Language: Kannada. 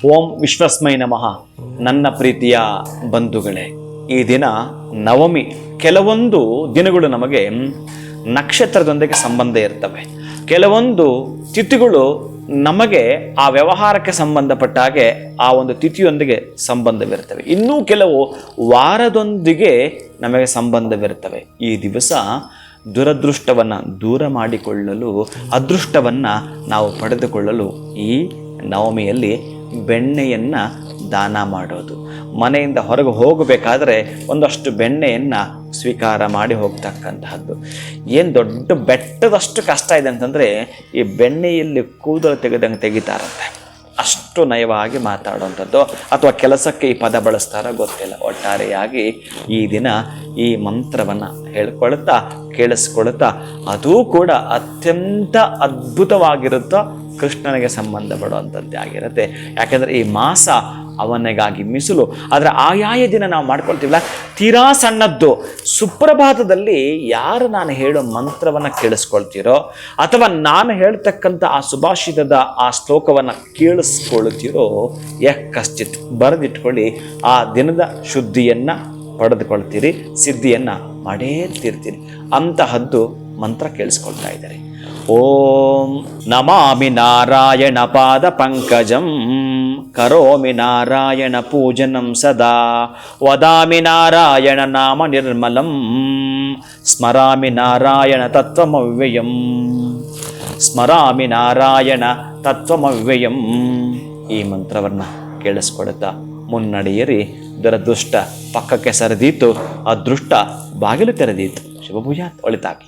ಓಂ ವಿಶ್ವಸ್ಮೈ ನಮಃ. ನನ್ನ ಪ್ರೀತಿಯ ಬಂಧುಗಳೇ, ಈ ದಿನ ನವಮಿ. ಕೆಲವೊಂದು ದಿನಗಳು ನಮಗೆ ನಕ್ಷತ್ರದೊಂದಿಗೆ ಸಂಬಂಧ ಇರ್ತವೆ. ಕೆಲವೊಂದು ತಿಥಿಗಳು ನಮಗೆ ಆ ವ್ಯವಹಾರಕ್ಕೆ ಸಂಬಂಧಪಟ್ಟ ಹಾಗೆ ಆ ಒಂದು ತಿಥಿಯೊಂದಿಗೆ ಸಂಬಂಧವಿರ್ತವೆ. ಇನ್ನೂ ಕೆಲವು ವಾರದೊಂದಿಗೆ ನಮಗೆ ಸಂಬಂಧವಿರ್ತವೆ. ಈ ದಿವಸ ದುರದೃಷ್ಟವನ್ನು ದೂರ ಮಾಡಿಕೊಳ್ಳಲು, ಅದೃಷ್ಟವನ್ನು ನಾವು ಪಡೆದುಕೊಳ್ಳಲು ಈ ನವಮಿಯಲ್ಲಿ ಬೆಣ್ಣೆಯನ್ನು ದಾನ ಮಾಡೋದು. ಮನೆಯಿಂದ ಹೊರಗೆ ಹೋಗಬೇಕಾದ್ರೆ ಒಂದಷ್ಟು ಬೆಣ್ಣೆಯನ್ನು ಸ್ವೀಕಾರ ಮಾಡಿ ಹೋಗ್ತಕ್ಕಂತಹದ್ದು. ಏನು ದೊಡ್ಡ ಬೆಟ್ಟದಷ್ಟು ಕಷ್ಟ ಇದೆ ಅಂತಂದರೆ ಈ ಬೆಣ್ಣೆಯಲ್ಲಿ ಕೂದಲು ತೆಗಿತಾರಂತೆ. ಅಷ್ಟು ನಯವಾಗಿ ಮಾತಾಡುವಂಥದ್ದು, ಅಥವಾ ಕೆಲಸಕ್ಕೆ ಈ ಪದ ಬಳಸ್ತಾರ ಗೊತ್ತಿಲ್ಲ. ಒಟ್ಟಾರೆಯಾಗಿ ಈ ದಿನ ಈ ಮಂತ್ರವನ್ನು ಹೇಳ್ಕೊಳ್ತಾ ಕೇಳಿಸ್ಕೊಳ್ತಾ, ಅದೂ ಕೂಡ ಅತ್ಯಂತ ಅದ್ಭುತವಾಗಿರುತ್ತೋ ಕೃಷ್ಣನಿಗೆ ಸಂಬಂಧಪಡುವಂಥದ್ದೇ ಆಗಿರುತ್ತೆ. ಯಾಕೆಂದರೆ ಈ ಮಾಸ ಅವನಿಗಾಗಿ ಮೀಸಲು. ಆದರೆ ಆಯಾಯ ದಿನ ನಾವು ಮಾಡ್ಕೊಳ್ತೀವಲ್ಲ, ತೀರಾ ಸಣ್ಣದ್ದು. ಸುಪ್ರಭಾತದಲ್ಲಿ ಯಾರು ನಾನು ಹೇಳೋ ಮಂತ್ರವನ್ನು ಕೇಳಿಸ್ಕೊಳ್ತೀರೋ, ಅಥವಾ ನಾನು ಹೇಳ್ತಕ್ಕಂಥ ಆ ಸುಭಾಷಿತದ ಆ ಶ್ಲೋಕವನ್ನು ಕೇಳಿಸ್ಕೊಳ್ತೀರೋ, ಕಶ್ಚಿತ್ ಬರೆದಿಟ್ಕೊಳ್ಳಿ. ಆ ದಿನದ ಶುದ್ಧಿಯನ್ನು ಪಡೆದುಕೊಳ್ತೀರಿ, ಸಿದ್ಧಿಯನ್ನು ಮಾಡೇ ತೀರ್ತೀರಿ. ಅಂತಹದ್ದು ಮಂತ್ರ ಕೇಳಿಸ್ಕೊಳ್ತಾ ಇದ್ದಾರೆ. ಓಂ ನಮಾಮಿ ನಾರಾಯಣ ಪಾದ ಪಂಕಜಂ, ಕರೋಮಿ ನಾರಾಯಣ ಪೂಜನಂ ಸದಾ, ವದಾಮಿ ನಾರಾಯಣ ನಾಮ ನಿರ್ಮಲಂ, ಸ್ಮರಾಮಿ ನಾರಾಯಣ ತತ್ವಮವ್ಯಯಂ, ಸ್ಮರಾಮಿ ನಾರಾಯಣ ತತ್ವಮವ್ಯಯಂ. ಈ ಮಂತ್ರವನ್ನು ಕೇಳಿಸ್ಕೊಳ್ತಾ ಮುನ್ನಡೆಯಿರಿ. ದುರದೃಷ್ಟ ಪಕ್ಕಕ್ಕೆ ಸರಿದೀತು, ಅದೃಷ್ಟ ಬಾಗಿಲು ತೆರೆದೀತು. ಶುಭಭೂಯಾತ್, ಒಳಿತಾಗಲಿ.